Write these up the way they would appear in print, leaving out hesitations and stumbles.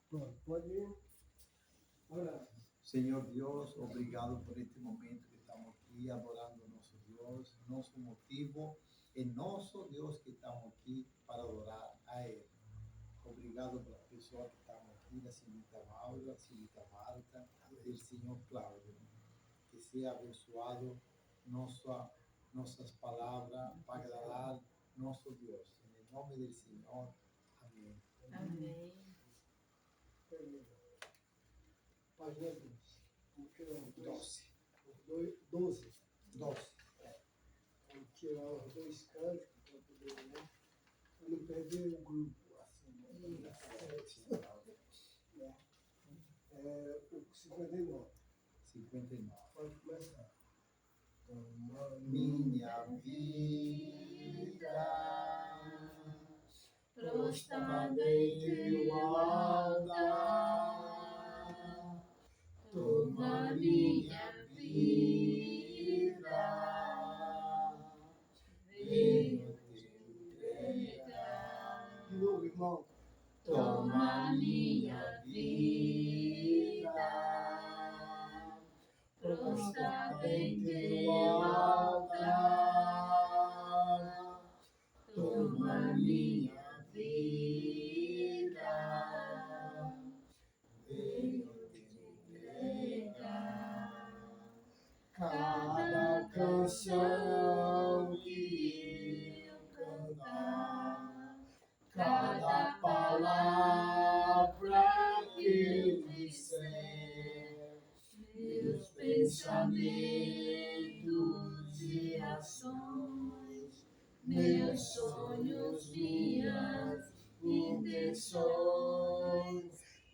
Pronto, pode ir. Orar. Senhor Deus, obrigado por este momento que estamos aqui adorando o nosso Deus. Nosso motivo é nosso Deus que estamos aqui para adorar a Ele. Obrigado pelas pessoas que estão aqui, da senhorita Maura, da senhorita Marta, do senhor Cláudio. Que seja abençoado nossas palavras para agradar nosso Deus. Em nome do Senhor. Amém. Amém. Página 12. Vamos tirar os dois. 12. 12. Vamos tirar os dois cânticos para poder ler. Para não perder o grupo. Assim, o 59. 59. Pode começar. Toma Minha vida, Prostrada em teu altar, toma minha vida, venho te entregar. de novo, irmão. Toma minha vida, prostrada em teu altar, toma minha vida, venho te entregar. Cada canção que eu cantar, cada palavra que eu disser, meus pensamentos e ações, meus sonhos, minhas intenções,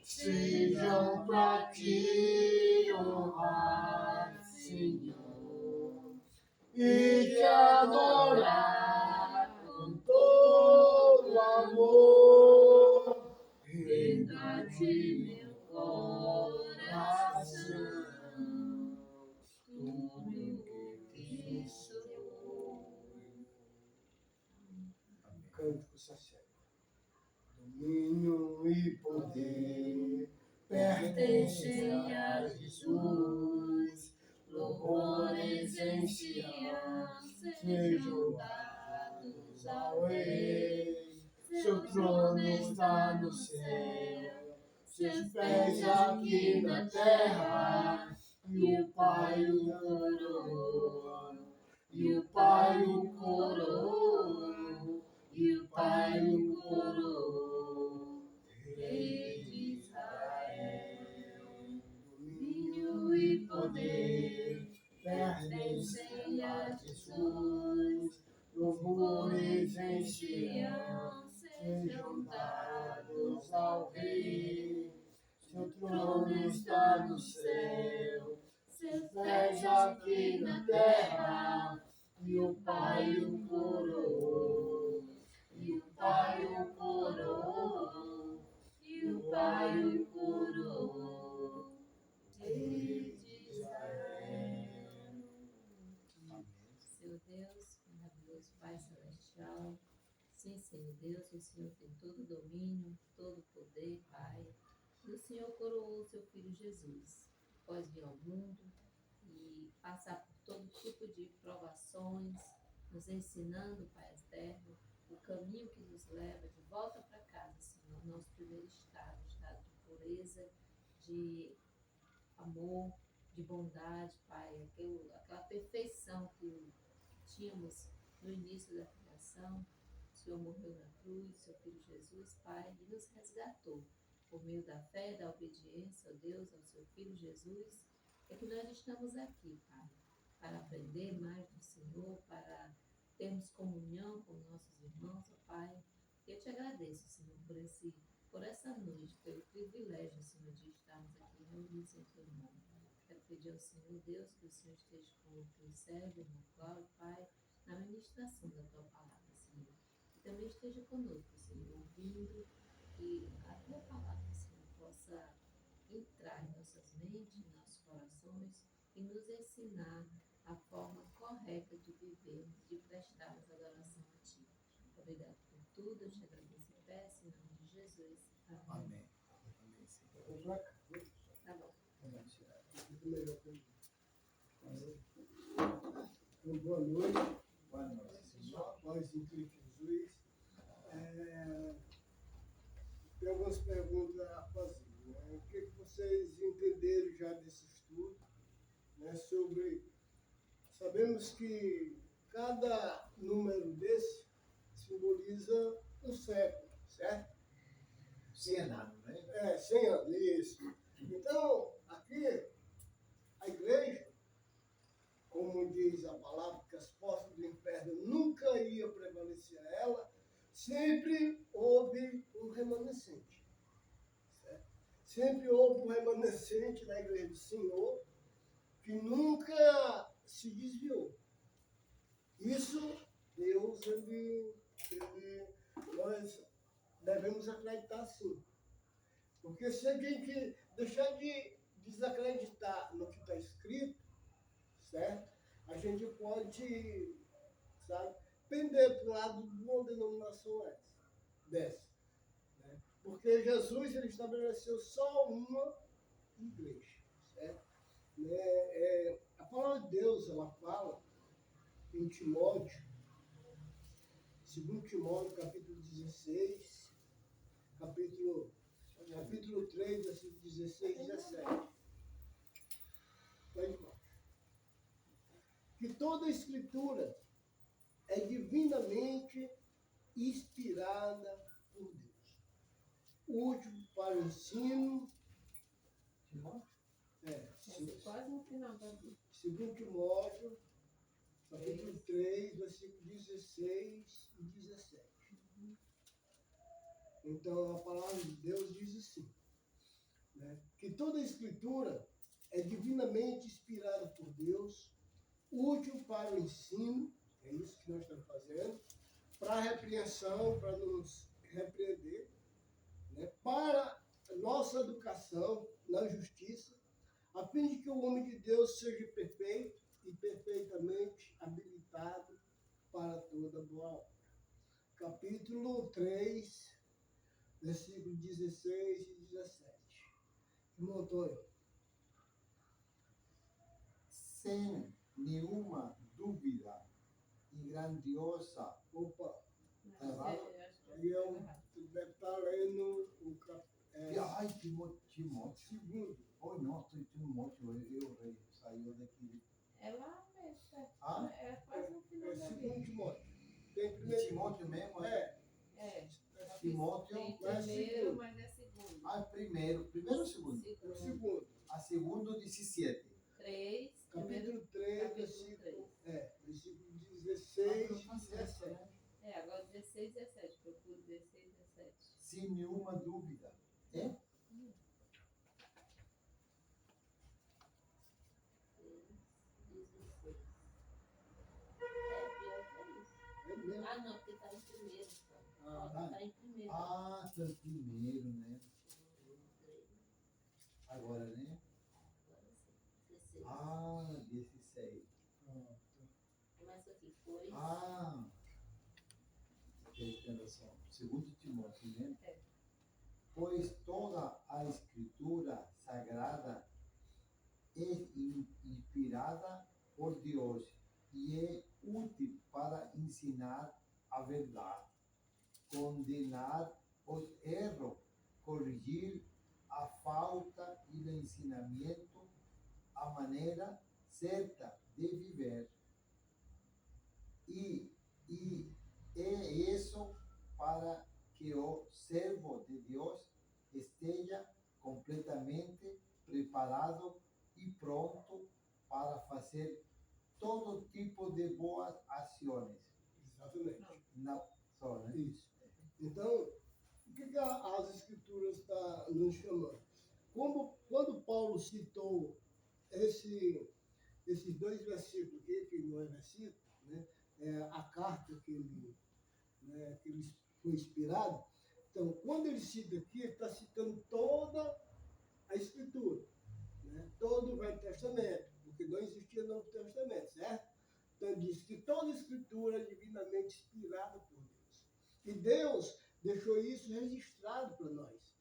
sejam para ti honrar, Senhor, e te adorar com todo amor. Renda-te meu coração, tudo que sou. Cântico sacerdote. Domínio e poder Pertencem a Jesus, louvores em Sião sejam dados ao Rei. Seu trono está no céu, seus pés aqui na terra, e o Pai o coroou, e o Pai o coroou, e o Pai o coroou, Rei de Israel. Domínio e poder pertencem a Jesus, louvores em Sião sejam dados ao Rei. Seu trono está no céu, seus pés aqui na terra, e o Pai o coroou, e o Pai o coroou, e o Pai o coroou, Rei de Israel. Seu Deus, maravilhoso Pai Celestial, sim, Senhor Deus, o Senhor tem todo o domínio, todo o poder, Pai. E o Senhor coroou o seu Filho Jesus, após vir ao mundo e passar por todo tipo de provações, nos ensinando, Pai eterno, o caminho que nos leva de volta para casa, Senhor, nosso primeiro estado de pureza, de amor, de bondade, Pai, aquela perfeição que tínhamos no início da criação. O Senhor morreu na cruz, seu Filho Jesus, Pai, e nos resgatou por meio da fé, da obediência, ó Deus, ao seu Filho Jesus. É que nós estamos aqui, Pai, para aprender mais do Senhor, para termos comunhão com nossos irmãos, ó Pai. Eu te agradeço, Senhor, por essa noite, pelo privilégio, Senhor, de estarmos aqui reunidos em teu nome. Quero pedir ao Senhor, Deus, que o Senhor esteja com o teu servo, irmão Cláudio, Pai, na ministração da tua palavra, Senhor. E também esteja conosco, Senhor, ouvindo, que a tua palavra, Senhor, possa entrar em nossas mentes, em nossos corações e nos ensinar a forma correta de vivermos, de prestarmos adoração a ti. Obrigado por tudo, eu te agradeço e peço em nome de Jesus. Amém. Amém. pra cá. Tá bom. Fica melhor pra mim. Então, boa noite. Boa noite, Senhor. Paz em Cristo Jesus. Tem algumas perguntas a fazer. Né? O que vocês entenderam já desse estudo? Né? Sabemos que cada número desse simboliza um século, certo? 100 anos, né? 100 anos, isso. Então, aqui, a igreja, como diz a palavra, que as portas do inferno nunca iam prevalecer a ela, sempre houve um remanescente. Certo? Sempre houve um remanescente na igreja do Senhor que nunca se desviou. Isso, Deus, nós devemos acreditar sim. Porque se a gente deixar de desacreditar no que está escrito, certo? A gente pode, sabe, pender para o lado de uma denominação dessa. Né? Porque Jesus ele estabeleceu só uma igreja, certo? A palavra de Deus, ela fala em Timóteo, 2 Timóteo, capítulo 16, capítulo 3, versículo 16 e 17. Pode falar. Que toda a escritura é divinamente inspirada por Deus. Útil para o ensino. Timóteo? Quase no final da vida. 2 Timóteo, capítulo 3, versículo 16 e 17. Então, a palavra de Deus diz assim, né? Que toda a escritura é divinamente inspirada por Deus, útil para o ensino, é isso que nós estamos fazendo, para a repreensão, para nos repreender, né? Para a nossa educação na justiça, a fim de que o homem de Deus seja perfeito e perfeitamente habilitado para toda boa obra. Capítulo 3, versículos 16 e 17. Irmão Antônio. Sem nenhuma dúvida e grandiosa. Opa, Tá errado? aí deve estar lendo o Ai, Timóteo. segundo. Oh, não, Timóteo, eu saiu daqui. É lá mesmo. Ah? É quase no final da Segundo vida. Timóteo. Tem E primeiro. Timóteo mesmo? É. Timóteo. Tem mas primeiro, segundo. mas é segundo. Ah, primeiro ou segundo? É o segundo. A segundo 17. 3, Capítulo 3, capítulo versículo 16 e 17. agora 16 e 17. Procuro 16 e 17. Sem nenhuma dúvida. É? 16. Pior que é isso. É mesmo? Ah, não, porque está em primeiro. Ah, Está em primeiro. Ah, tá primeiro, né? 3, Agora, né? agora sim. 16. Ah, 16. Começa aqui, pois. Ah, tem razão. Segundo Timóteo, né? É. Pois toda a escritura sagrada é inspirada por Deus e é útil para ensinar a verdade, condenar os erros, corrigir a falta e o ensinamento, a maneira certa de viver. E é isso para que o servo de Deus esteja completamente preparado e pronto para fazer todo tipo de boas ações. exatamente. Né? Isso. Então, o que as escrituras estão nos chamando? Quando Paulo citou esses dois versículos aqui, que não é versículo, né? É a carta que ele foi inspirado. Então, quando ele cita aqui, ele está citando toda a escritura, né? Todo o Velho Testamento, porque não existia Novo Testamento, certo? Então, ele diz que toda a escritura é divinamente inspirada por Deus. E Deus deixou isso registrado para nós,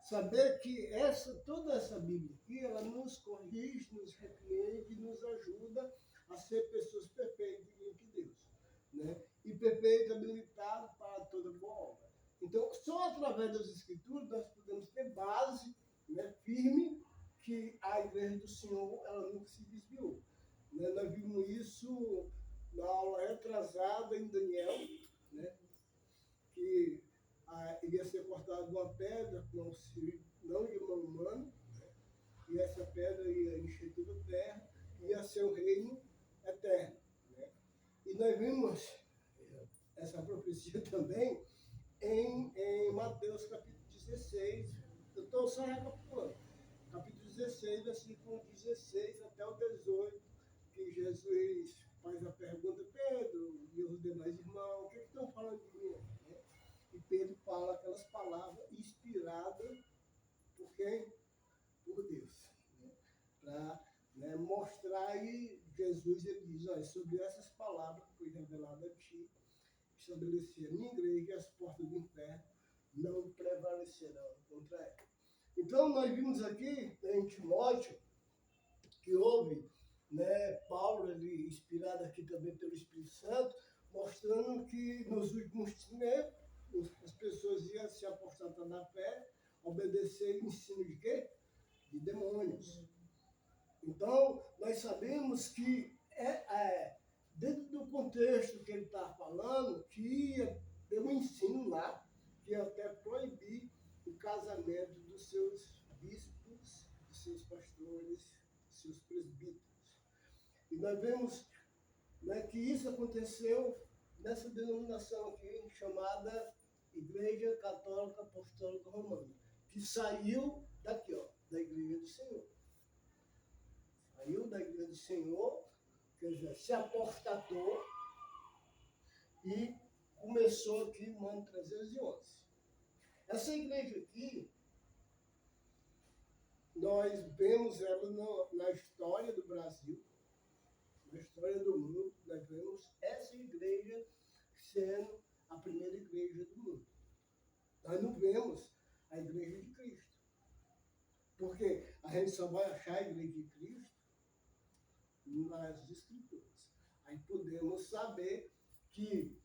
saber que toda essa Bíblia aqui, ela nos corrige, nos repreende, nos ajuda a ser pessoas perfeitas diante de Deus, né? E perfeito, habilitado para toda boa obra. Então, só através das Escrituras nós podemos ter base, né, firme, que a igreja do Senhor, ela nunca se desviou, né? Nós vimos isso na aula retrasada em Daniel, né? Que iria ser cortado uma pedra com auxílio não de mão humana, né? E essa pedra ia encher toda a terra, ia ser o reino eterno, né? E nós vimos essa profecia também em Mateus capítulo 16. Eu estou só recapitulando. Capítulo 16, versículo 16 até o 18, que Jesus faz a pergunta: Pedro e os demais irmãos, o que estão falando de mim? Né? E Pedro fala aquelas palavras inspiradas por quem? Por Deus. Né? Para, né, mostrar aí, Jesus ele diz: olha, sobre essas palavras que foi revelada a ti, estabelecer a minha igreja e as portas do inferno não prevalecerão contra ela. Então, nós vimos aqui em Timóteo que houve, né, Paulo, ele, inspirado aqui também pelo Espírito Santo, mostrando que nos últimos tempos as pessoas iam se apostatar da fé, obedecer o ensino de quê? De demônios. Então, nós sabemos que dentro do contexto que ele está falando, que ia ter um ensino lá, que ia até proibir o casamento dos seus bispos, dos seus pastores, dos seus presbíteros. E nós vemos, né, que isso aconteceu nessa denominação aqui, chamada Igreja Católica Apostólica Romana, que saiu daqui, ó, da Igreja do Senhor. Saiu da Igreja do Senhor, quer dizer, se apostatou e começou aqui no ano 311. Essa igreja aqui, nós vemos ela na história do Brasil, na história do mundo, nós vemos essa igreja sendo a primeira igreja do mundo. Nós não vemos a igreja de Cristo. Porque a gente só vai achar a igreja de Cristo nas Escrituras. Aí podemos saber que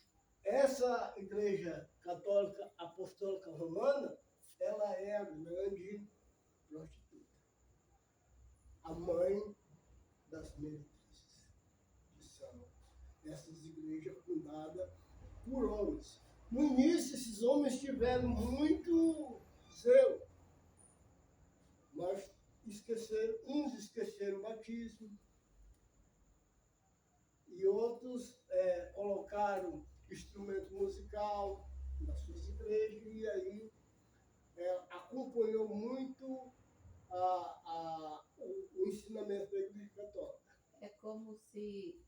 essa igreja católica apostólica romana, ela é a grande prostituta, a mãe das meretrizes, que são essas igrejas fundadas por homens. No início, esses homens tiveram muito zelo, mas uns esqueceram o batismo, e outros colocaram instrumento musical nas suas igrejas, e aí acompanhou muito o ensinamento da Igreja Católica. É como se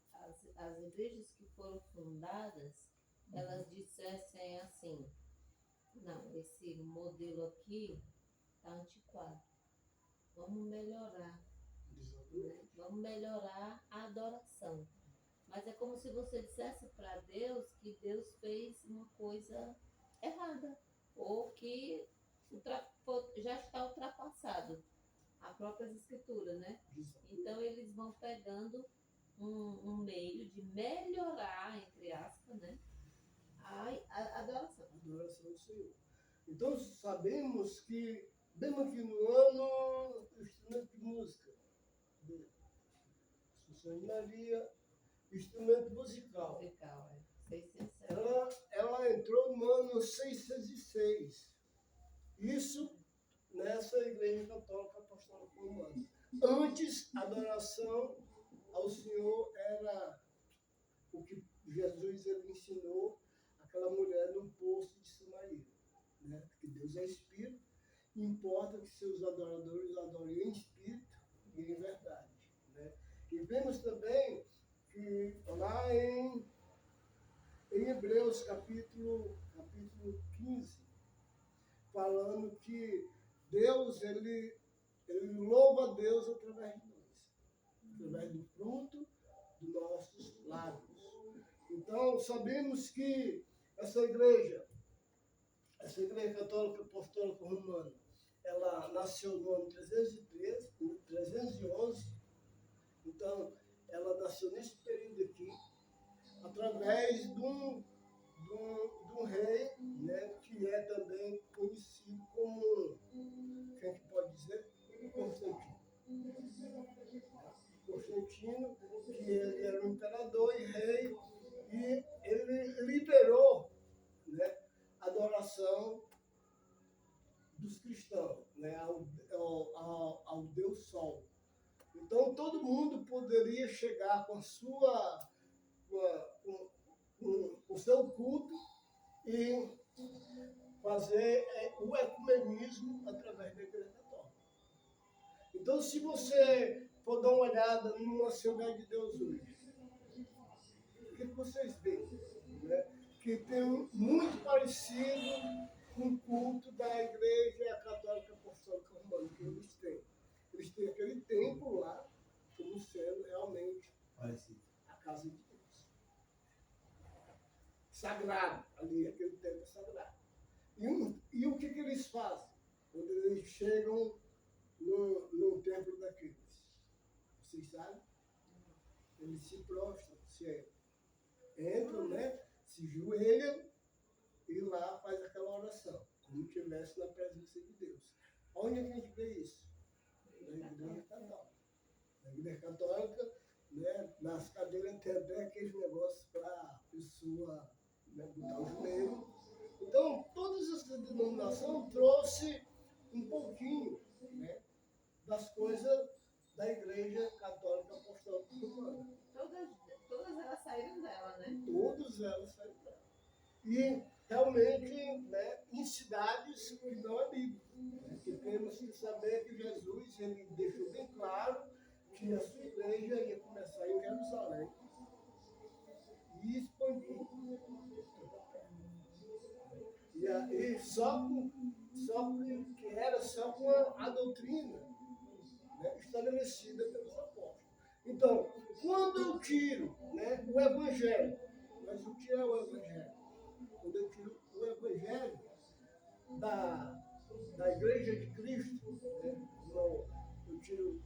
as igrejas que foram fundadas, elas dissessem assim: não, esse modelo aqui está antiquado, vamos melhorar, né? Vamos melhorar a adoração. Mas é como se você dissesse para Deus que Deus fez uma coisa errada, ou que já está ultrapassado a própria escritura, né? Então eles vão pegando um meio de melhorar, entre aspas, né, a adoração. A adoração do Senhor. Então sabemos que, mesmo aqui no ano, o instrumento de música, Assunção de Maria, instrumento musical. Musical, 607. Ela entrou no ano 606. Isso nessa igreja católica apostólica romana. Antes, a adoração ao Senhor era o que Jesus ele ensinou aquela mulher no poço de Samaria, né? Que Deus é espírito, e importa que seus adoradores adorem em espírito e em verdade, né? E vemos também que lá em Hebreus capítulo 15, falando que Deus, ele louva a Deus através de nós, através do fruto dos nossos lábios. Então, sabemos que essa igreja católica apostólica romana, ela nasceu no ano 313, 311, então ela nasceu nesse período aqui, através de um rei, né, que é também conhecido como, quem que pode dizer? Constantino. Constantino, que ele era um imperador e rei, e ele liberou, né, a adoração dos cristãos, né, ao Deus Sol. Então todo mundo poderia chegar com a sua, com o seu culto e fazer o ecumenismo através da Igreja Católica. Então, se você for dar uma olhada numa Assembleia de Deus hoje, o que vocês veem? Né? Que tem muito parecido com o culto da Igreja Católica Apostólica Romana que eles têm. Eles têm aquele templo lá como sendo realmente Parecido. a casa de Deus. Sagrado, ali, aquele templo sagrado. E o que eles fazem quando eles chegam no templo daqueles? Vocês sabem? Eles se prostram, se entram, né? Se joelham e lá faz aquela oração, como se estivesse na presença de Deus. Onde é que a gente vê isso? Na Igreja Católica. Na Igreja Católica, né, nas cadeiras tem até aqueles negócios para a pessoa, né, botar o joelho. Então, todas essas denominações trouxe um pouquinho, né, das coisas da Igreja Católica Apostólica Romana. Todas elas saíram dela, né? Todas elas saíram dela. E realmente, né, em cidades que não é bíblico. Né, que temos que saber que Jesus ele deixou bem claro que a sua igreja ia começar em Jerusalém e expandir toda a terra. E que era só com a doutrina, né, estabelecida pelos apóstolos. Então, quando eu tiro, né, o evangelho, mas o que é o evangelho? Quando eu tiro o evangelho da igreja de Cristo, né, eu tiro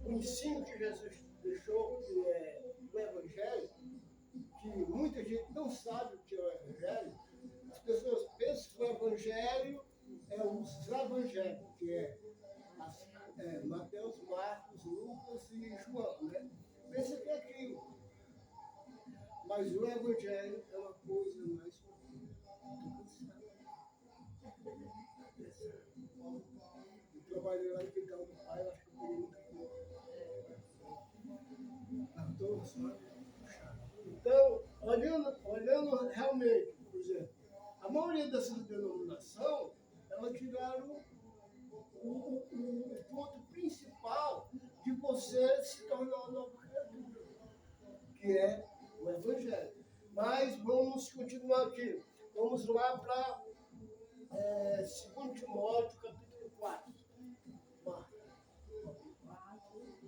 o ensino que Jesus deixou, que é o evangelho, que muita gente não sabe o que é o evangelho. As pessoas pensam que o evangelho é os evangelhos, que é Mateus, Marcos, Lucas e João, né? Pensa que é aquilo. Mas o evangelho é uma coisa mais profunda. Eu trabalhei lá no quintal do pai, eu acho que eu peguei muita coisa. Então, olhando realmente, por exemplo, a maioria dessas denominações, elas tiraram o ponto principal de você se tornar uma nova criatura, que é o Evangelho. Mas vamos continuar aqui. Vamos lá para 2 Timóteo, capítulo 4.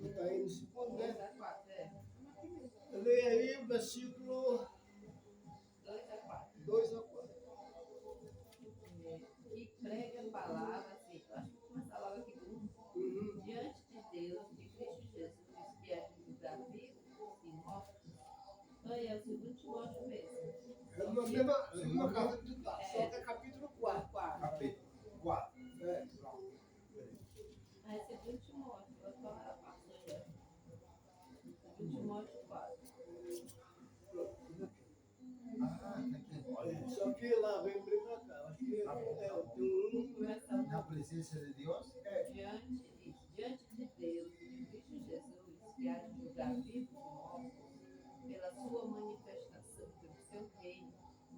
Está aí no segundo, né? Leia aí o versículo 2 a 4. Que prega a palavra, assim, eu acho que começa logo aqui, diante de Deus, de Cristo Jesus, que é julgar vivos e mortos. Então, é o 2 Timóteo mesmo. É na mesma casa que tu tá, só que é capítulo 4. Capítulo 4. Aí, 2 Timóteo, vou falar a parte já. 2 Timóteo 4. Aqui. Só que lá vem bem pra cá. Acho que Na presença de Deus. Diante de Deus, de Cristo Jesus, que há de julgar vivos e mortos, pela sua manifestação, pelo seu reino,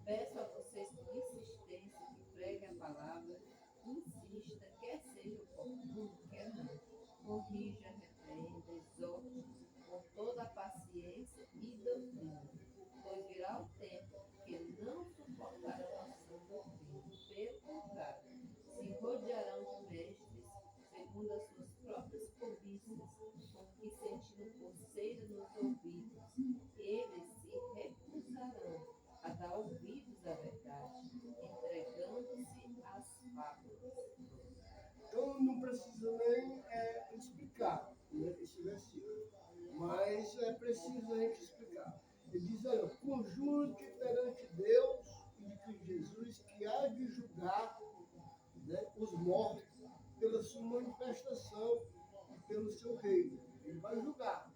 peço a vocês com insistência que preguem a palavra, insista, quer seja oportuno, quer não, corrija, repreenda, exorte, com toda a paciência e doutrina, pois virá o tempo que não suportarão a sua doutrina, pelo contrário, se rodearão de mestres, segundo as suas próprias cobiças, com que sentindo coceira nos explicar, né, esse versículo. Mas é preciso a gente explicar. Ele diz, olha, conjunte perante Deus e de Cristo Jesus, que há de julgar, né, os mortos pela sua manifestação e pelo seu reino. Ele vai julgar.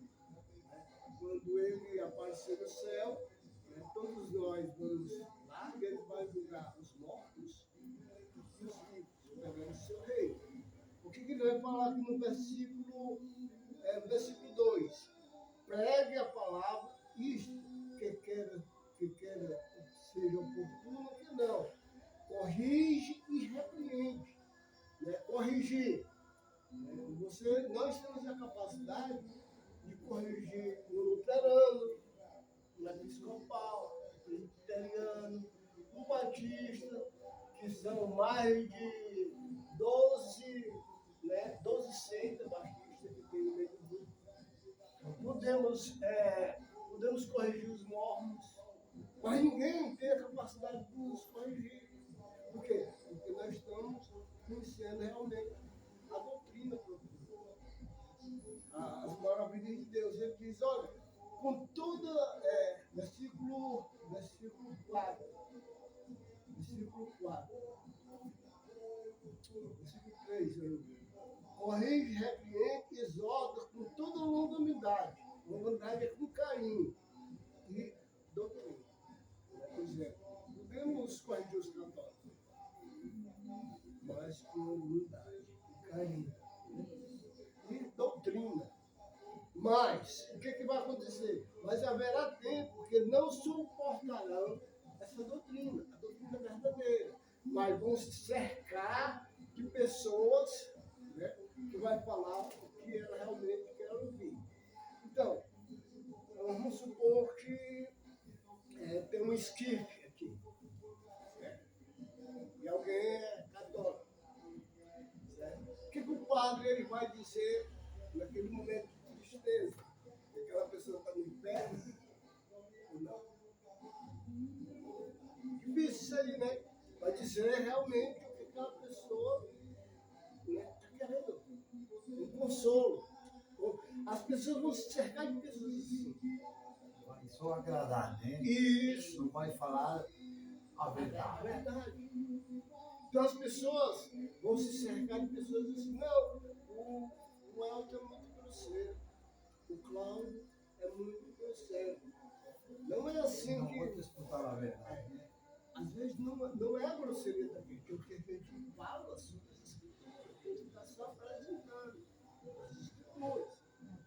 Quando ele aparecer no céu, né, todos nós vamos lá e ele vai julgar os mortos e os vivos, pegando o seu reino. O que ele vai falar aqui no versículo 2? Pregue a palavra, isto que quer seja oportuno, que não. Corrige e repreende. Né? Corrigir. Nós temos a capacidade de corrigir no luterano, no episcopal, no presbiteriano, no batista, que são mais de 12 seitas batistas que tem no meio do grupo. Podemos corrigir os mormons, mas ninguém tem a capacidade de nos corrigir. Por quê? Porque nós estamos conhecendo realmente a doutrina profunda, as maravilhas de Deus. Ele diz, olha, com toda, versículo 4, versículo 3, corrige, repreende, exorta com toda longanimidade. Longanimidade é com carinho e doutrina. Pois é, podemos corrigir os católicos, mas com longanimidade e carinho e doutrina. Mas, o que vai acontecer? Mas haverá tempo que não suportarão essa doutrina, a doutrina verdadeira, mas vão se cercar de pessoas, né, que vai falar o que ela realmente quer ouvir. Então, vamos supor que tem um esquife aqui, certo? E alguém é católico, certo? O que o padre ele vai dizer naquele momento de tristeza? Que aquela pessoa está no inferno ou não? Difícil isso aí, né? Vai dizer realmente o que aquela pessoa está querendo. Um consolo. As pessoas vão se cercar de pessoas assim. Vai só agradar, né? Isso. Não vai falar a verdade. Verdade. Então as pessoas vão se cercar de pessoas assim, não, o Elton é muito grosseiro, o Cláudio é muito grosseiro. Não é assim Não que. vou te escutar a verdade, né? Às vezes não é a grosseria da gente, é o que a gente fala sobre as escrituras, a gente está só apresentando as escrituras.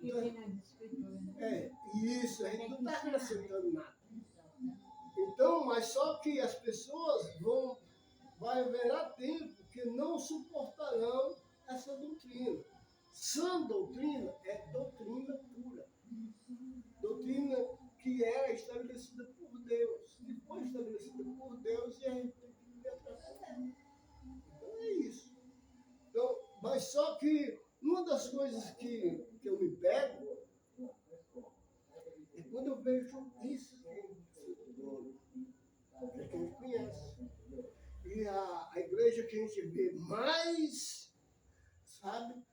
E vem nas escrituras, né? Isso, a gente não está acrescentando nada. Então, mas só que as pessoas vai haverá tempo que não suportarão essa doutrina. Sã doutrina é doutrina pura. Doutrina que é estabelecida por Deus. Que foi estabelecida por Deus e a gente tem que viver através dela. Então é isso. Então, mas só que uma das coisas que eu me pego é quando eu vejo isso que a gente conhece. E a igreja que a gente vê mais, sabe,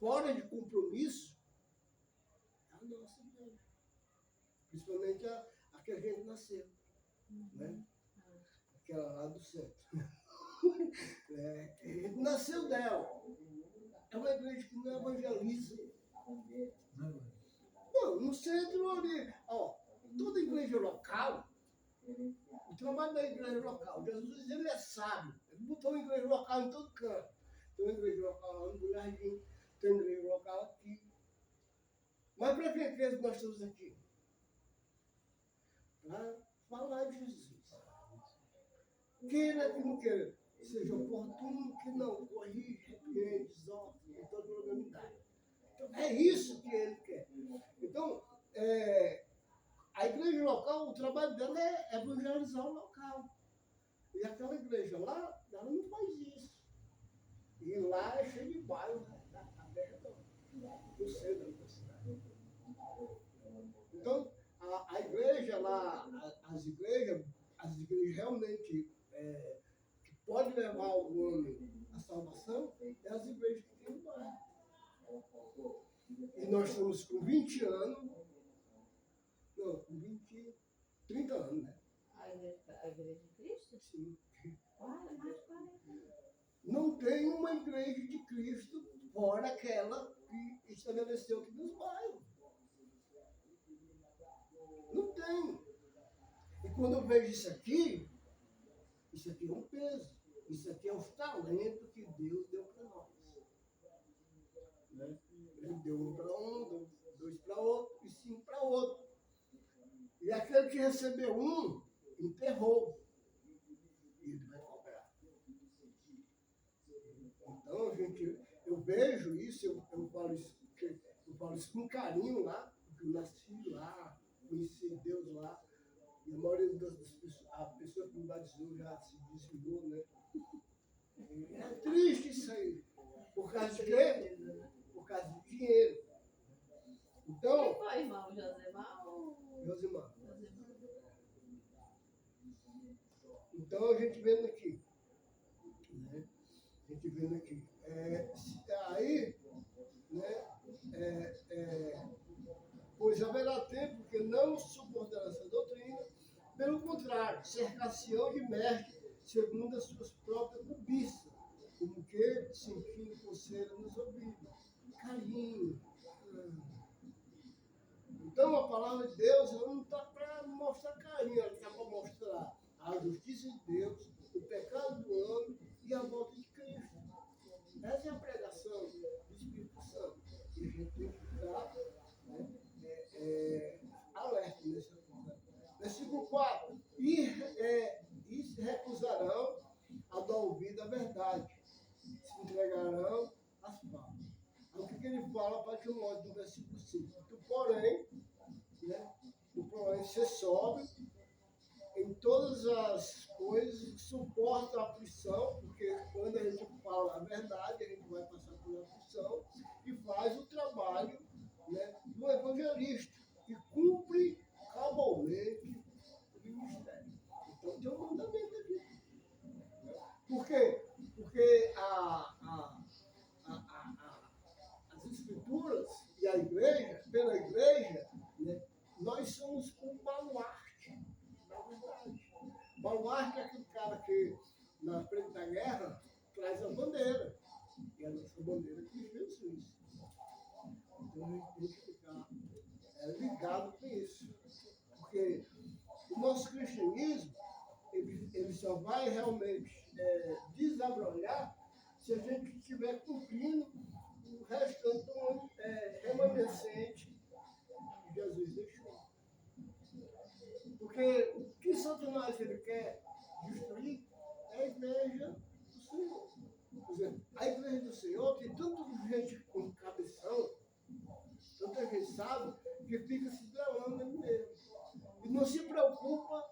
fora de compromisso, é a nossa igreja. Principalmente a que a gente nasceu, né? Aquela lá do centro. A gente nasceu dela. É uma igreja que não evangeliza. Não, no centro ali, ó, toda igreja local, o trabalho da igreja local, Jesus ele é sábio, ele botou uma igreja local em todo canto. Tem uma igreja local lá no Jardim, tem uma igreja local aqui. Mas para que nós estamos aqui? Para falar de Jesus. Queira que não queira, seja oportuno que não, corrige, repreende, exorta, com toda unanimidade. Então, é isso que ele quer. Então, a igreja local, o trabalho dela é evangelizar o local. E aquela igreja lá, ela não faz isso. E lá é cheio de bairro, aberto no centro da cidade. Então, a igreja lá, as igrejas realmente que podem levar o homem à salvação, é as igrejas que tem no bairro. nós estamos com 20 anos, não, com 20, 30 anos, né? A igreja de Cristo? Sim. Olha, mais de 40. Não tem uma igreja de Cristo fora aquela que estabeleceu aqui nos bairros. Não tem. E quando eu vejo isso aqui é um peso. Isso aqui é os talentos que Deus deu para nós. Né? Ele deu um para um, dois para outro e 5 para outro. E aquele que recebeu um, enterrou. E ele vai cobrar. Então, gente, eu vejo isso, eu falo isso com carinho lá, porque eu nasci lá, conheci Deus lá. E a maioria das pessoas, a pessoa que me batizou já se desviou, né? É triste isso aí. Por causa de quê? Por causa de dinheiro. Então, Quem foi, irmão? Josemar ou... Josimar, Josemar. então a gente vendo aqui, né? A gente vendo aqui. Aí, né? Pois haverá tempo que não suportará essa doutrina, pelo contrário, cercar-se-ão de mestre segundo as suas próprias cobiças, como que sentindo coceira nos ouvidos, carinho. Então a palavra de Deus ela não está para mostrar carinho, ela está para mostrar a justiça de Deus, o pecado do homem e a volta de Cristo. Essa é a pregação do Espírito Santo. E a gente tem que ficar, né, alerta nessa coisa. Versículo 4. E se recusarão a dar ouvido à verdade, se entregarão às palavras. Aí o que ele fala para que eu mostre no versículo 5? Tu, porém, ser sóbrio em todas as coisas, suporta a aflição, porque quando a gente fala a verdade, a gente vai passar por aflição e faz o trabalho, né, do evangelista, que cumpre cabalmente o ministério. Então tem um mandamento aqui. Por quê? Porque as escrituras e a igreja, pela igreja, né, nós somos um baluarte, na verdade. Baluarte é aquele cara que, na frente da guerra, traz a bandeira. E a nossa bandeira é Cristo Jesus. Então a gente tem que ficar ligado com isso. Porque o nosso cristianismo, ele só vai realmente desabrolhar se a gente estiver cumprindo o restante remanescente que Jesus deixou. Porque o que Satanás ele quer destruir é a igreja do Senhor. Por exemplo, a igreja do Senhor tem tanta gente com cabeção, tanta gente sabe, que fica se delando ali mesmo. E não se preocupa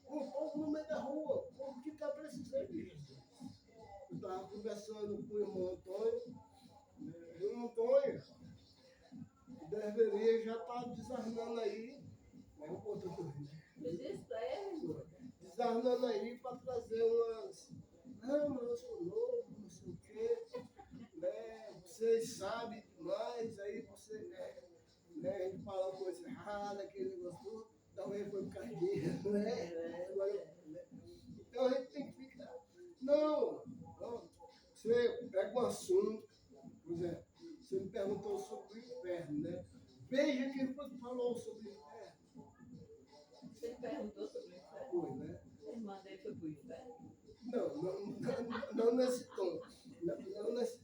com o povo no meio da rua, o povo que está precisando de Jesus. Eu estava conversando com o irmão Antônio, o irmão Antônio deveria já estar desarmando aí, desarmando aí para trazer umas. Não, mas eu sou novo, não sei o quê, né? Vocês sabem demais, aí você, né? A gente fala uma coisa errada, aquele negócio, talvez foi por causa disso, né? Então a gente tem que ficar. Não. Você pega um assunto, por exemplo, você me perguntou sobre o inferno, né? Veja quem foi que falou sobre o inferno. Você perguntou sobre o inferno? Foi, né? A irmã dele foi pro inferno? Não nesse tom. Não nesse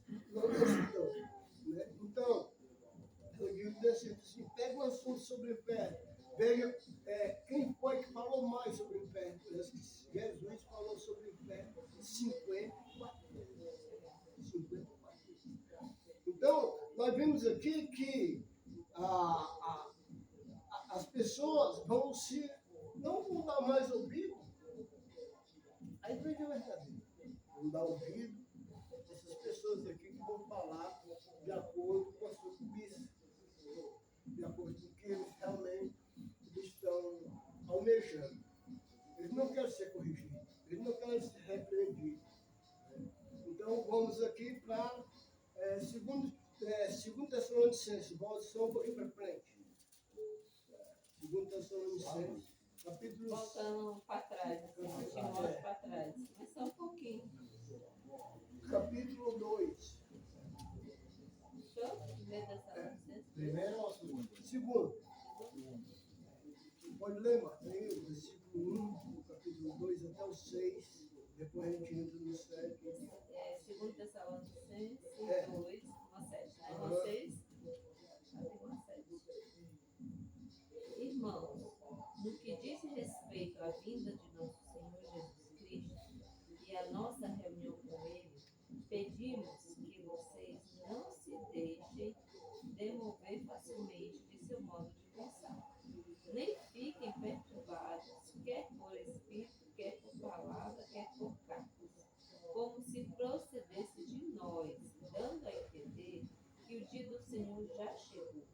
tom. Né? Então, eu digo assim, pega um assunto sobre o inferno. Veja quem foi que falou mais sobre o inferno. Jesus falou sobre o inferno 54 vezes. 54 vezes. Então, nós vimos aqui que as pessoas não vão dar mais ouvido à igreja verdadeira. Vão dar ouvido a essas pessoas aqui que vão falar de acordo com a sua cobiça, de acordo com o que eles realmente estão almejando. Eles não querem ser corrigidos, eles não querem ser repreendidos. Então, vamos aqui para 2 2 Tessalonicenses, volta só um pouquinho para frente. 2 Tessalonicenses, capítulo... Voltando para trás, assim, Timóteo para trás. Mas só um pouquinho. Capítulo 2. Show? Vê dessa licença. Primeiro ou segundo? Segundo. Segundo. Pode ler, Marta, aí, o versículo 1, do capítulo 2 até o 6. Depois a gente entra no 7. 2 Tessalonicenses 2, 1 a 7. Né? 1 Aham. a 6, até 1 a 7. Irmãos, no que diz respeito à vinda de nosso Senhor Jesus Cristo e à nossa reunião com Ele, pedimos que vocês não se deixem demover facilmente de seu modo de pensar. Nem fiquem perturbados, quer por espírito, quer por palavra, quer por cartas, como se procedesse de nós, dando a entender que o dia do Senhor já chegou.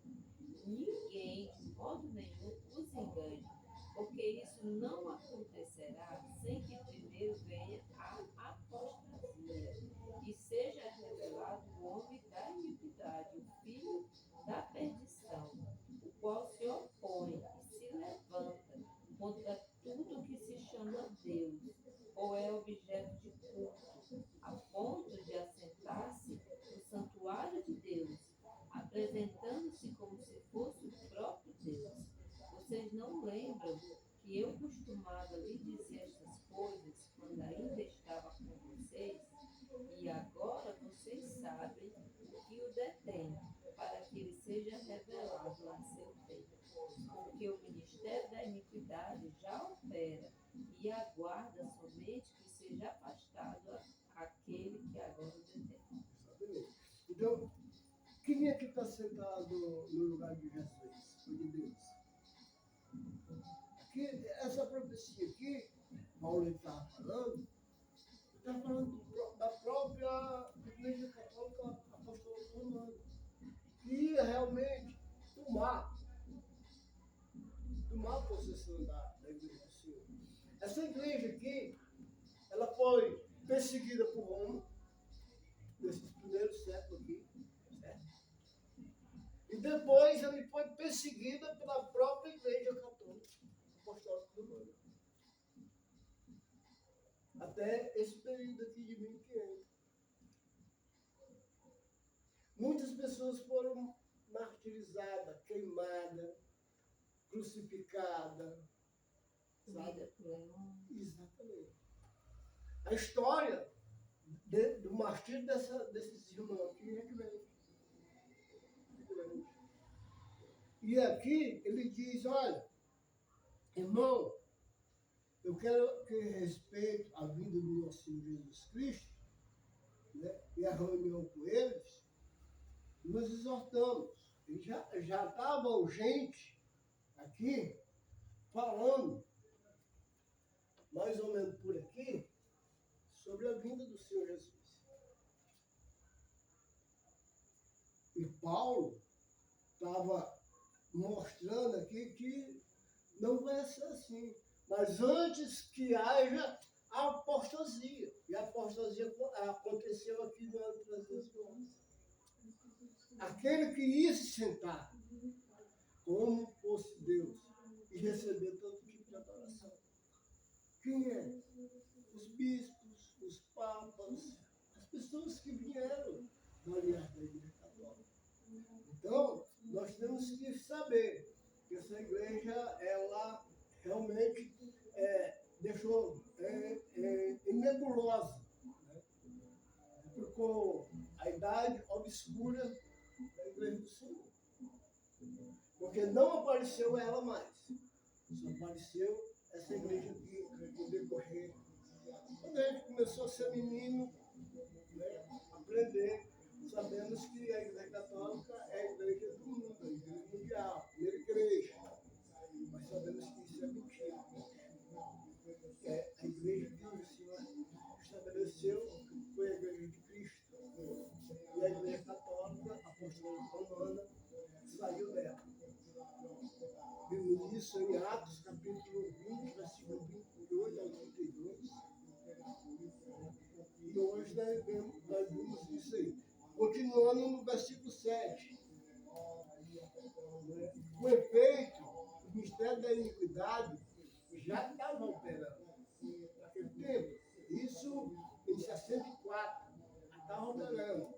Ninguém, de modo nenhum, os engane, porque isso não acontecerá sem que primeiro venha a apostasia e seja revelado o homem da iniquidade, o filho da perdição, o qual se opõe e se levanta contra tudo que se chama Deus ou é objeto de culto, a ponto de assentar-se no santuário de Deus, apresentando-se como se fosse o próprio Deus. Vocês não lembram que eu costumava lhe dizer estas coisas quando ainda estava com vocês? E agora vocês sabem o que o detém, para que ele seja revelado a seu tempo. Porque o ministério da iniquidade já opera e aguarda somente que seja afastado aquele que agora o detém. Exatamente. Então, quem é que está sentado no lugar de Jesus? Foi de Deus. Aqui, essa profecia aqui, Paulo está falando da própria Igreja Católica Apostólica Romana, que ia realmente tomar possessão da Igreja do Senhor. Essa igreja aqui, ela foi perseguida por Roma, nesses primeiros séculos aqui, certo? E depois ela foi perseguida pela própria Igreja Católica Apostólica Romana. Até esse período aqui de 1500. Muitas pessoas foram martirizadas, queimadas, crucificadas. Comida por leão. Exatamente. A história do martírio desses irmãos aqui é grande. E aqui ele diz, olha, irmão, eu quero que respeito a vida do nosso Senhor Jesus Cristo, né, e a reunião com eles, nos exortamos. E já estava gente aqui falando, mais ou menos por aqui, sobre a vinda do Senhor Jesus. E Paulo estava mostrando aqui que não vai ser assim. Mas antes que haja a apostasia. E a apostasia aconteceu aqui no ano 311. Aquele que ia se sentar como fosse Deus e receber todo tipo de adoração. Quem é? Os bispos, os papas, as pessoas que vieram da linhagem da Igreja Católica. Então, nós temos que saber que essa igreja, ela realmente deixou em nebulosa, né? Ficou a idade obscura da Igreja do Senhor. Porque não apareceu ela mais. Só apareceu essa igreja aqui no decorrer. Quando a gente começou a ser menino, né, aprender, sabemos que a Igreja Católica é a igreja do mundo, a igreja mundial, a primeira igreja. Mas sabemos que isso é mentira. É a igreja que o Senhor estabeleceu foi a igreja de Cristo. E a Igreja Católica, Apostólica Romana, saiu dela. Vimos isso em Atos, capítulo 20, versículo 28 ao 32. E hoje nós vimos isso aí. Continuando no versículo 7. O efeito, o mistério da iniquidade já estava operando naquele tempo. Isso em 64, já estava operando.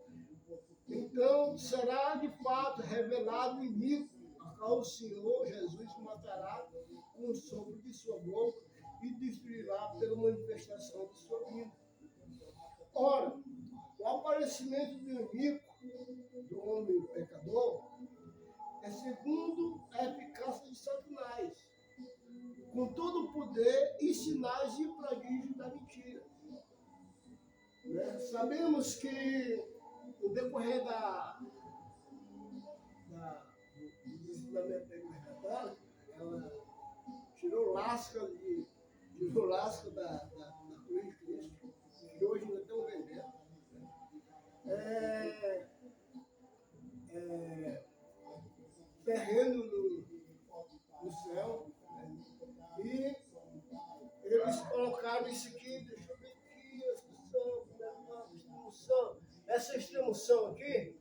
Então, será de fato revelado o iníquo, a qual o Senhor Jesus matará com o sopro de sua boca e destruirá pela manifestação de sua vida. Ora, o aparecimento do iníquo, do homem pecador, é segundo a eficácia de Satanás, com todo o poder e sinais e prodígios da mentira. Né? Sabemos que no decorrer do ensinamento da Igreja Católica, ela tirou lasca da cruz de Cristo, que hoje ainda estão vendendo. Terreno no céu. Né? E eles colocaram isso aqui, deixa eu ver aqui, extremoção. Essa extremoção aqui,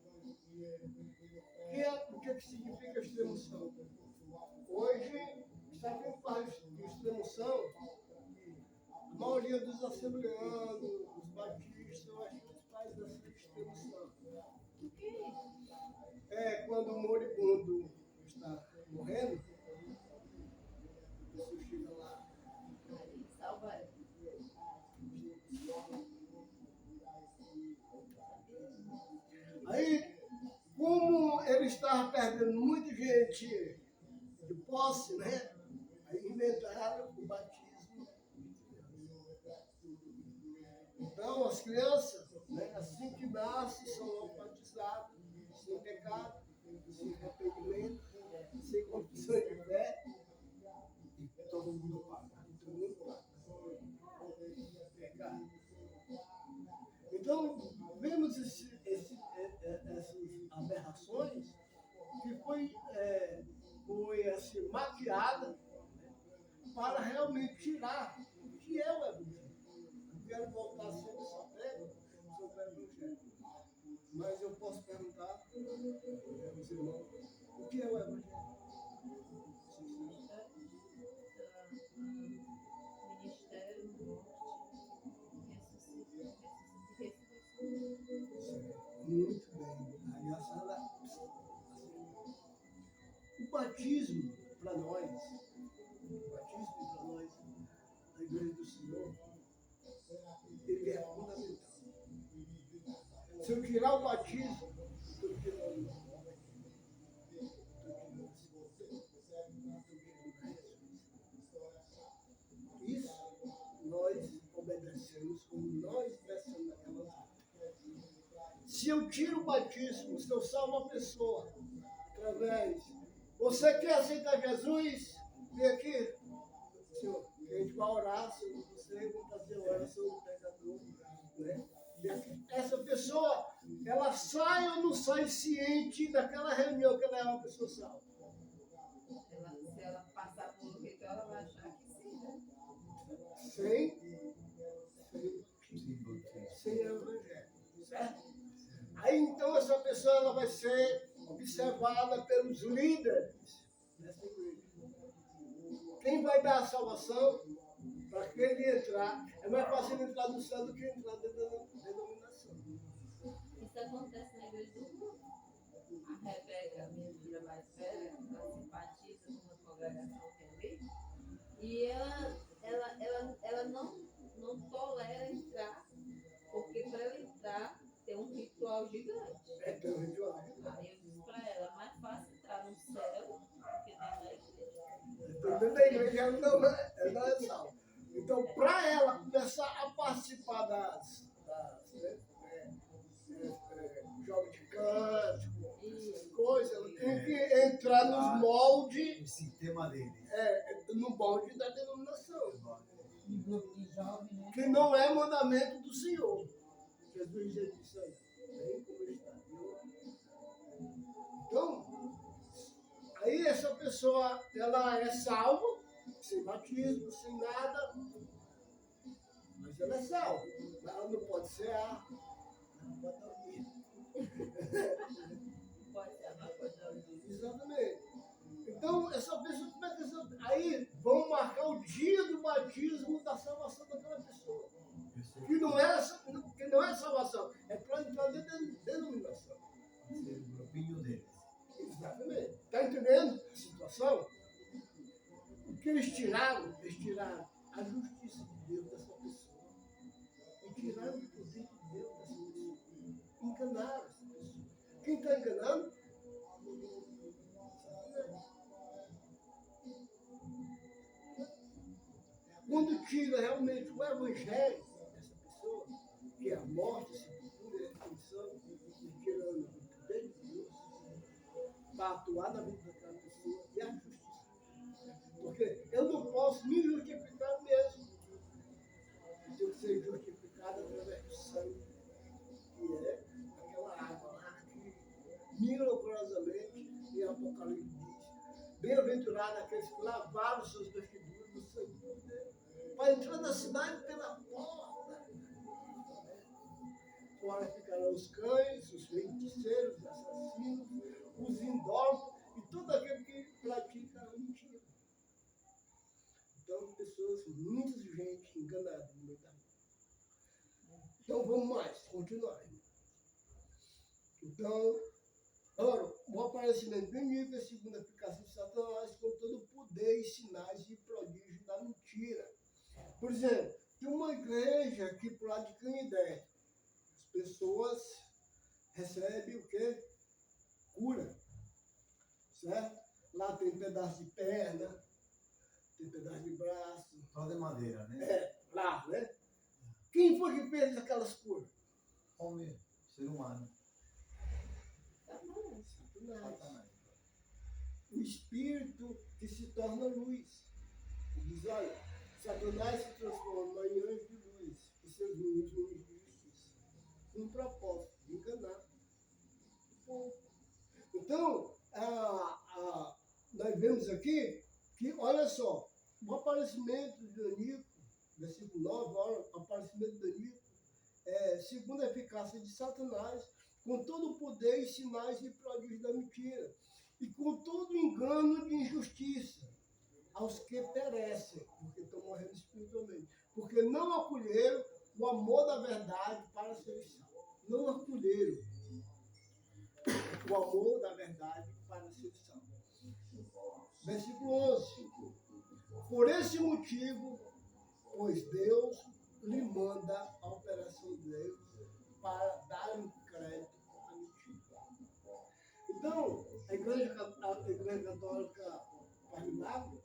o que significa extremoção? Hoje, sabe o que faz extremoção? A maioria dos assembleanos, dos batistas, eu acho que eles fazem essa extremoção. Quando o moribundo está morrendo, você chega lá. Aí, como ele estava perdendo muita gente de posse, né? Aí inventaram o batismo de criança. Então, as crianças, né, assim que nascem, são logo batizadas, sem pecado, sem arrependimento, sem confissão de fé, e todo mundo paga. Todo mundo paga. Pecado. Então, vemos essas aberrações que foi assim, maquiada para realmente tirar o que é o Evangelho. Eu quero voltar sempre essa prega sobre o Evangelho. Mas eu posso perguntar aos irmãos, o que é o Evangelho? Muito bem. Aí a sala, o batismo para nós, a Igreja do Senhor, ele é fundamental. Se eu tirar o batismo, estou tirando isso, nós obedecemos como nós descemos naquelas águas. Se eu tiro o batismo, se eu salvo a pessoa, através. Você quer aceitar Jesus? Vem aqui. Senhor, a gente vai orar sobre você, vamos fazer oração do pecador. Né? Essa pessoa, ela sai ou não sai ciente daquela reunião que ela é uma pessoa salva? Se ela passar por um ritual, ela vai achar que sim, né? Sem evangelho, certo? Aí então essa pessoa ela vai ser observada pelos líderes dessa igreja. Quem vai dar a salvação para aquele entrar? É mais fácil entrar no céu do que entrar dentro da denominação. Isso acontece na igreja do mundo. A Rebeca, minha filha mais velha, ela simpatiza com uma congregação que é ali. E ela não tolera entrar, porque para ela entrar tem um ritual gigante. Tem um ritual. Aí eu disse para ela, é mais fácil entrar no céu do que dentro da igreja. Dentro da igreja ela não é salva. Então, para ela começar a participar das jogos de cântico, essas coisas, ela tem que entrar nos moldes. O sistema deles. No molde da denominação. Um grupo de jovens, né? Que não é mandamento do Senhor. Jesus já disse aí. Bem como está. Então, aí essa pessoa, ela é salva, sem batismo, sem nada, mas ela é salva. Ela não pode ser ela não pode dormir. Aí vão marcar o dia do batismo da salvação daquela pessoa. Que não é salvação, é para entrar dentro da denominação. O grupinho deles. Exatamente. Está entendendo a situação? O que eles tiraram a justiça de Deus dessa pessoa. E tiraram o poder de Deus dessa pessoa. Enganaram essa pessoa. Quem está enganando? Quando tira realmente o evangelho dessa pessoa, que é a morte, a sepultura e a ressurreição, e tirando o poder de Deus, para atuar na vida daquela pessoa e a justiça. Porque eu não posso me justificar mesmo. Eu tenho que ser justificado através do sangue, que é aquela água lá que milagrosamente em Apocalipse diz: bem-aventurado aqueles que lavaram suas vestiduras no sangue dele, para entrar na cidade pela porta. Fora ficarão os cães, os feiticeiros, os assassinos, os indólicos e todo aquele que pratica a mentira. Então, muita gente enganada no meio da rua. Então, vamos mais, continuar. Então, ora, o aparecimento do inimigo é a segunda eficácia de Satanás com todo o poder e sinais e prodígios da mentira. Por exemplo, tem uma igreja que pratica ideia. As pessoas recebem o quê? Cura. Certo? Lá tem pedaço de perna, tem pedaço de braço. Só de madeira, né? Lá, né? Quem foi que fez aquelas curas? Homem, ser humano. Satanás. O espírito que se torna luz. Diz, olha, Satanás se transforma em anjo de luz e seus meninos em anjos de justiça. Com um propósito de enganar. Então, nós vemos aqui que, olha só, o aparecimento de Anico, versículo 9, olha, o aparecimento de Anico é segundo a eficácia de Satanás, com todo o poder e sinais e prodígios da mentira, e com todo o engano de injustiça aos que perecem, porque estão morrendo espiritualmente, porque não acolheram o amor da verdade para ser salvos. Não acolheram o amor da verdade para ser salvos. Versículo 11. Por esse motivo, pois Deus lhe manda a operação de Deus para dar um crédito à mentira. Então, a igreja católica faz milagre,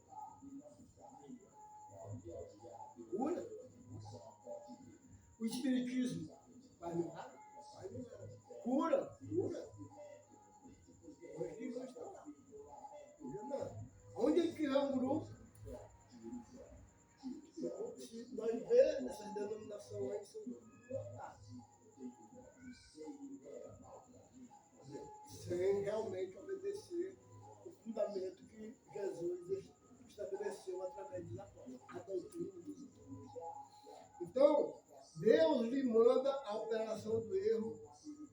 cura. O espiritismo faz milagre, cura. Hoje nós estamos lá. Onde é que é um grupo? Se nós vemos essas denominações aí, são lotadas. Sem realmente obedecer o fundamento que Jesus estabeleceu através dos apóstolos, a doutrina dos apóstolos. Então, Deus lhe manda a operação do erro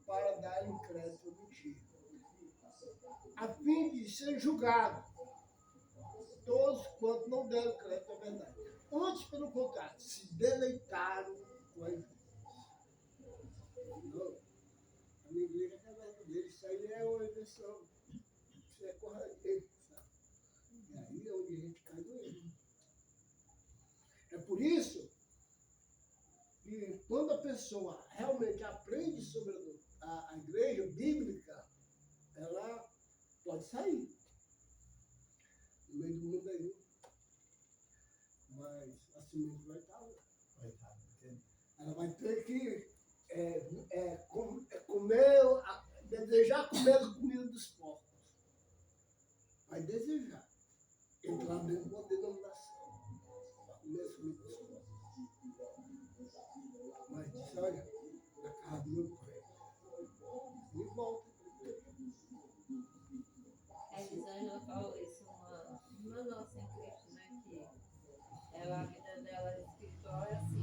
para dar um crédito ao mentira, a fim de ser julgado todos quanto não deram crédito à verdade. Antes, pelo contrário, se deleitaram com a injustiça. Não. A minha igreja é verdadeira. Isso aí é uma invenção. Isso é correto, sabe? E aí é onde a gente cai no erro. É por isso que quando a pessoa realmente aprende sobre a igreja bíblica, ela pode sair no meio do mundo aí. Mas a semente vai estar lá. Ela vai ter que desejar comer a comida dos porcos. Vai desejar entrar dentro de uma denominação para comer a comida dos porcos. Mas diz, olha, na casa do meu pai. E volta. A Elisângela falou isso, uma nossa em Cristo, né? Que ela, a vida dela espiritual é assim,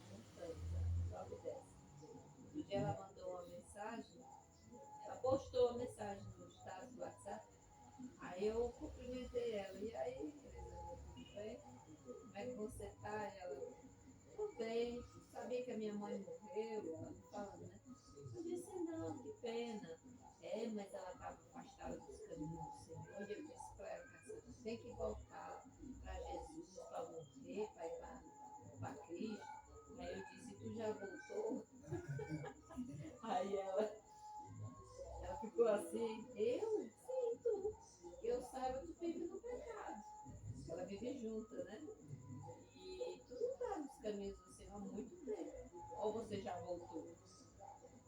constante, sobe e desce. Um dia ela mandou uma mensagem, ela postou a mensagem no status do WhatsApp, aí eu cumprimentei ela, e aí, Elisângela, é que você tá? E ela, tudo bem, sabia que a minha mãe morreu? Ela me falando, né? Eu disse, não, que pena. É, mas ela estava afastada dos caminhos do Senhor. E eu disse para ela, Cassandra, tem que voltar para Jesus, para morrer, para ir para Cristo. Aí eu disse, tu já voltou? Aí ela ficou assim, eu? Sim, tu. Eu saiba, tu vive no pecado. Ela vive junta, né? E tu não está nos caminhos do Senhor há muito tempo. Ou você já voltou?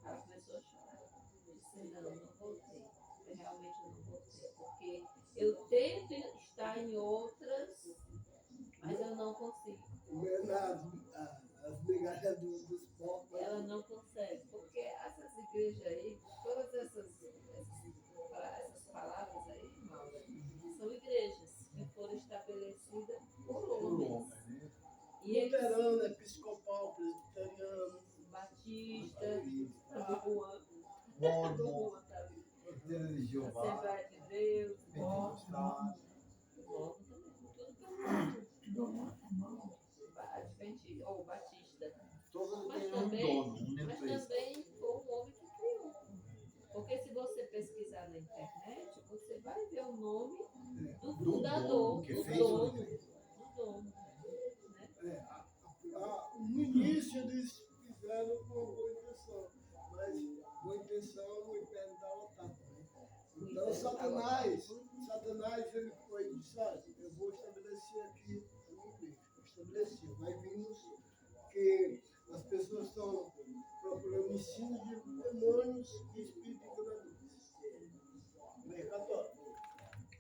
Ela começou a chorar. Disse, não, não voltei. Eu realmente não voltei. Porque eu tento estar em outras, mas eu não consigo. As migalhas dos povos. Ela não consegue. Porque essas igrejas aí, todas essas palavras aí, Maura, são igrejas que foram estabelecidas por homens. E eles, Luterano, episcopal, presbiteriano, Batista, Tabuan, Mormon, tá ali. Cordeiro de Jeová, Assembleia de Deus, Pentecostal, Mormon também, tudo pelo Não. Adventista ou Batista. todos Mas têm um também, dono, uma mas empresa. também foi um homem que criou. Porque se você pesquisar na internet, você vai ver o nome do Do fundador, dono que do fez dono, o negócio. do dono. Né? no início eles fizeram com boa intenção, mas boa intenção o inferno está lotado. Né? Então Satanás ele foi e disse, olha, eu vou estabelecer aqui a minha igreja. Vou estabelecer. Nós vimos que as pessoas estão procurando ensino de demônios e espíritos enganadores. Meio católico.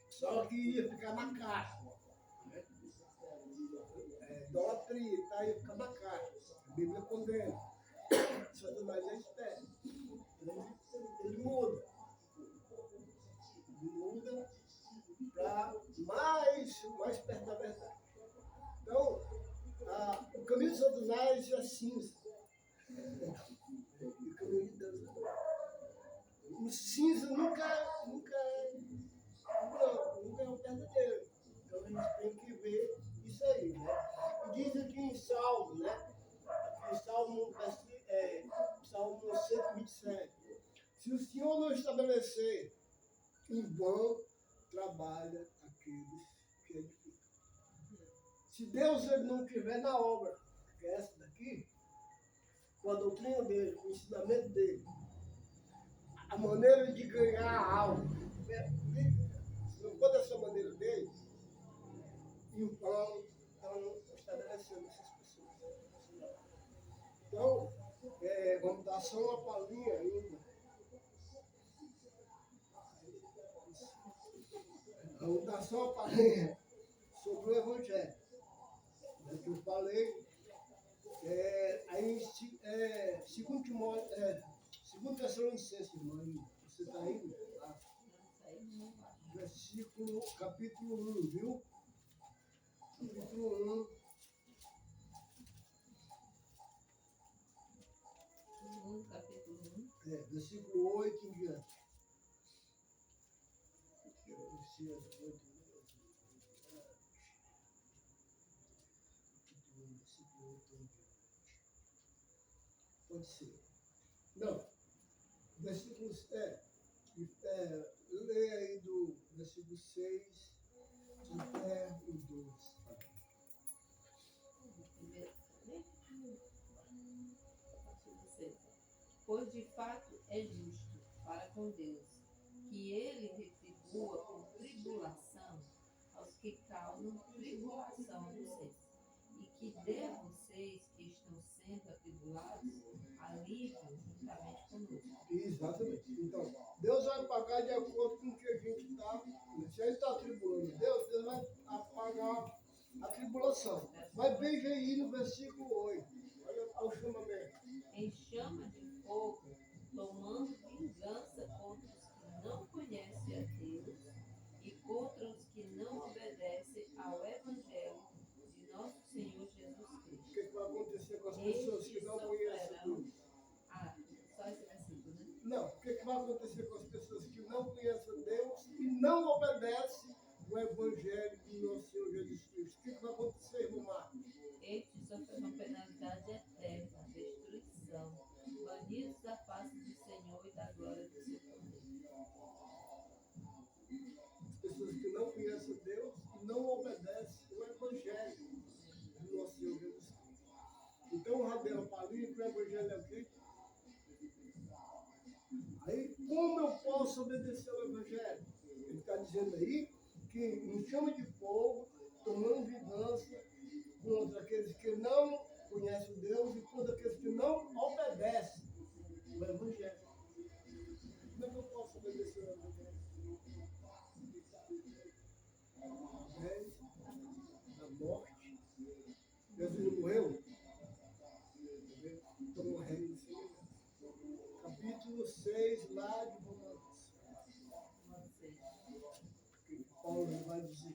Só que ia ficar na caixa. Né? Idolatria, tá? Ia ficar na caixa. A Bíblia condena. Satanás é esperto. Ele muda. Ele muda para mais perto da verdade. Então, o caminho de Satanás é cinza. E o caminho de Deus é branco. O cinza nunca é branco, nunca é o verdadeiro. Então a gente tem que ver isso aí, né? E diz aqui em Salmo, né? Aqui em Salmo 127. Se o Senhor não estabelecer, em vão trabalha aqueles que edificam. Se Deus ele não estiver na obra, que é essa daqui, com a doutrina dele, com o ensinamento dele, a maneira de ganhar algo, se não for dessa maneira dele, então estão estabelecendo essas pessoas. Então, vamos dar só uma palhinha ainda. Vamos dar só uma palhinha sobre o Evangelho. É que eu falei, aí, segundo Tessalonicenses, irmão, você está indo? Tá? Versículo, capítulo 1, viu? Capítulo 1. Capítulo 1. Versículo 8 em diante. Pode ser. Não. Versículos. Leia aí do versículo 6 até o 12. Pois de fato é justo para com Deus que ele retribua com tribulação aos que causam tribulação a vocês, e que dê a vocês que estão sendo atribulados alívio juntamente conosco. Exatamente. Então, Deus vai pagar de acordo com o que a gente está. Se a gente está atribulando Deus vai pagar a tribulação. Mas veja aí no versículo 8. Olha o chamamento. Em chama de fogo, tomando vingança contra os que não conhecem a Deus e contra os que não obedecem ao Evangelho de nosso Senhor Jesus Cristo. O que vai acontecer com as pessoas que não conhecem a Deus? Só esse versículo, né? Não, o que vai acontecer com as pessoas que não conhecem Deus e não obedecem o Evangelho do nosso Senhor Jesus Cristo. O que vai acontecer, irmão Marcos? Estes sofrerão penalidade eterna, destruição, banidos da face do Senhor e da glória do seu poder. As pessoas que não conhecem Deus e não obedecem o Evangelho do nosso Senhor Jesus Cristo. Então o Rabel Palinho, que o Evangelho é o quê? Aí, como eu posso obedecer ao Evangelho? Ele está dizendo aí que em chama de fogo, tomando vingança contra aqueles que não conhecem Deus e contra aqueles que não obedecem o Evangelho. Como é que eu posso obedecer ao Evangelho? Através da morte. Jesus não morreu? Então morreu em si. Capítulo 6, lá de Romanos. Que Paulo vai dizer.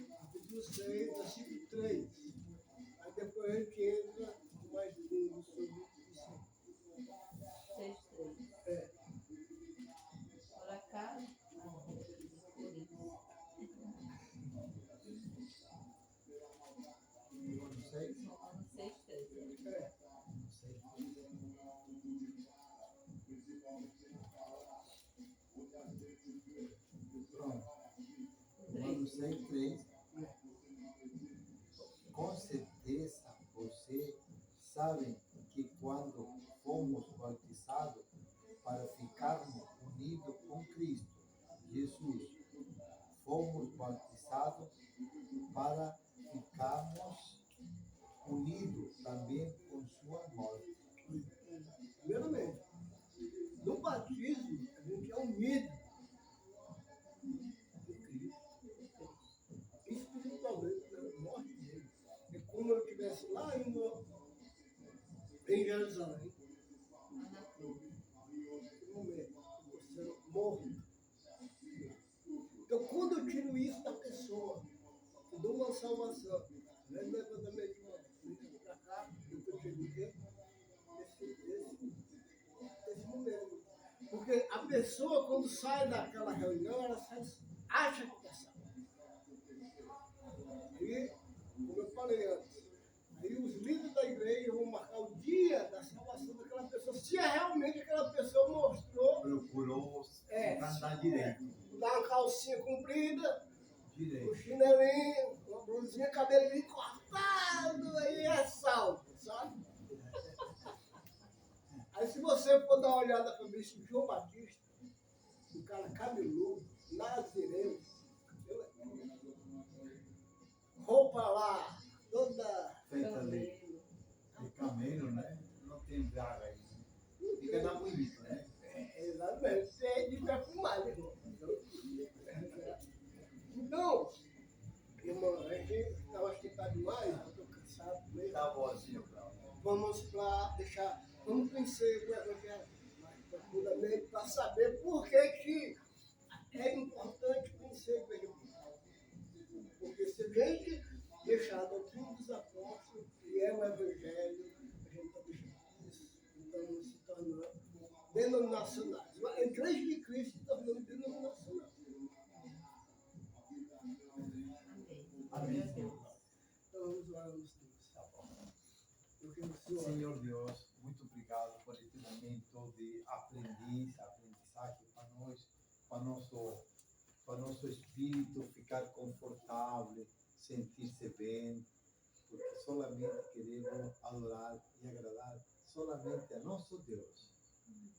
Capítulo 6, versículo 3. Aí depois a gente entra mais fundo sobre isso. 6:3. É. Ora cá, Romanos 6. Romanos 6:3. É. Pronto. Romanos 6, 3. Com certeza vocês sabem que quando fomos bautizados para ficarmos unidos com Cristo Jesus, fomos bautizados para ficarmos unidos também com sua morte. Primeiramente, no batismo, a gente é unido com Cristo. Espiritualmente, na morte dele. É como eu estivesse lá em Jerusalém. Na cruz. No momento, você morre. Então, quando eu tiro isso da pessoa, eu dou uma salvação. Não é levantamento de mão. Para cá, eu tiro o quê? Esse momento. Porque a pessoa, quando sai daquela reunião, ela acha que está salva. E, como eu falei antes, aí os líderes da igreja vão marcar o dia da salvação daquela pessoa, se é realmente aquela pessoa mostrou Procurou É. andar direito. dar uma calcinha comprida, um Direito. chinelinho, uma blusinha, cabelinho cortado, aí é salvo, sabe? Aí se você for dar uma olhada para ver se João Batista, um cara cabeludo, nazireu, roupa lá, toda Feita ali. De camelo, né? Não tem draga aí. Fica na bonita, né? exatamente, cheia de perfumada, irmão. Então, irmão, a gente estava acho que tá demais, eu estou cansado mesmo. Tá boazinho, Cláudio. Vamos conhecer o Evangelho mais profundamente para saber por que é importante conhecer o Evangelho. Porque se a gente deixar a doutrina dos apóstolos, que é o Evangelho, a gente está deixando isso, então se tornando denominacionais. A igreja de Cristo se tornando denominacional. Amém. Então vamos orar nos teus. Porque o Senhor Senhor Deus, muito obrigado por este momento de aprendizagem para nosso espírito ficar confortável, sentir-se bem, porque solamente queremos adorar e agradar solamente a nosso Deus.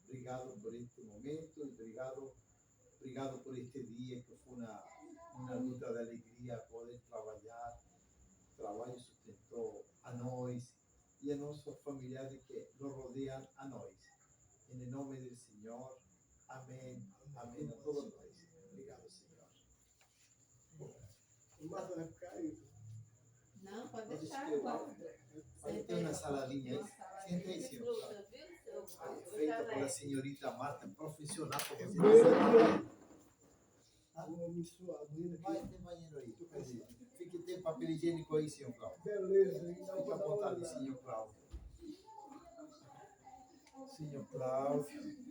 Obrigado por este momento e obrigado por este dia que foi uma luta de alegria poder trabalhar. O trabalho sustentou a nós e a nossos familiares que nos rodeiam a nós. Em nome do Senhor, amém. Amém a todos nós. Obrigado, Senhor. o Marta vai ficar aí. Não, pode Pode deixar esperar. agora. Olha, tem uma saladinha aí. Senta aí, senhor. Feita pela senhorita Marta, profissional para você. Vou abençoar. Vai, tem banheiro aí. Fique, tem papel higiênico aí, senhor Cláudio. Beleza, então Fique à vontade, senhor Cláudio. Senhor Cláudio.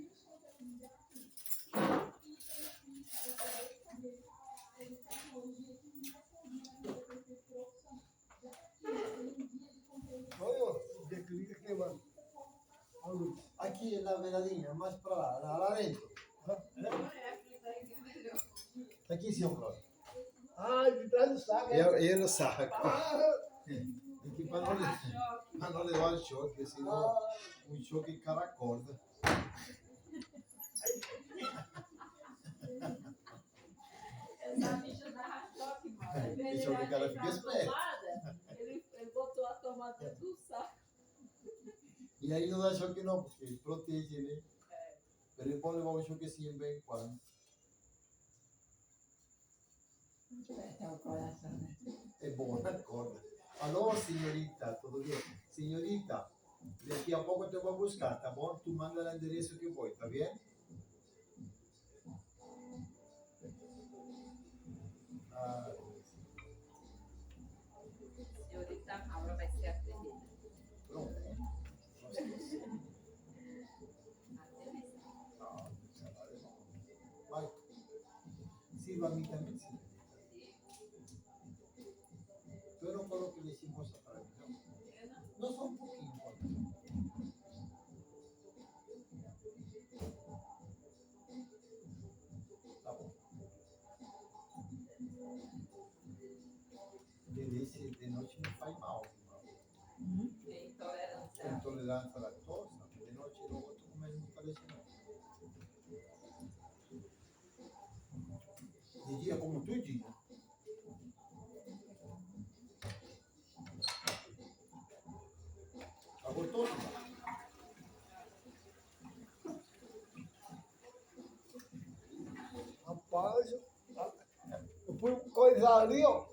Ô, Luiz. Aqui na beiradinha, mais para lá dentro. Aqui sim, Cláudio. Ah, de trás do saco. Eu não saco. Ah, Aqui para não levar choque, senão um choque cara corda. Essa bicha dava choque, mano. Deixa eu ver que ela fica esperta. Ele botou a tomada dentro do saco. E aí não dá choque não, porque protege, né? Pero é bom levar um choquezinho bem em quando. Aperta o coração, né? É bom na corda. Alô, senhorita, tudo bem? Senhorita, daqui a pouco eu te vou buscar, tá bom? Tu manda o endereço que eu vou, tá bem? Ah, Senhorita Maura vai ser a primeira. pronto. Vai. Sirva a mim também, sim. Eu não coloco nesse moça para mim, não. Não, só um pouquinho, pode. Tá bom. Delícia de noite não faz mal, irmão. Tem intolerância. Tem intolerância à lactose, de noite eu não vou comer muita leite, não. De dia como tudinho. Abortou? rapaz, eu fui coisar ali, ó.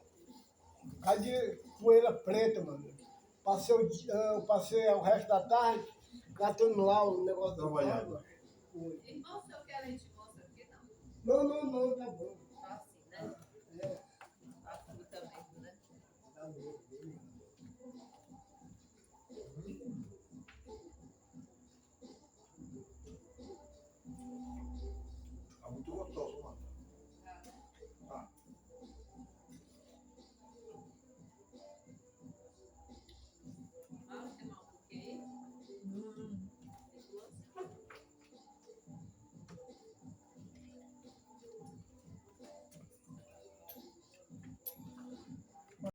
Cai de poeira preta, mano. Eu passei o resto da tarde catando lá o negócio da Trabalhando. água. Foi. Irmão, se eu quero leite moça aqui, não. Não, tá bom. Só assim, né? É, Assim também, né? tá bom.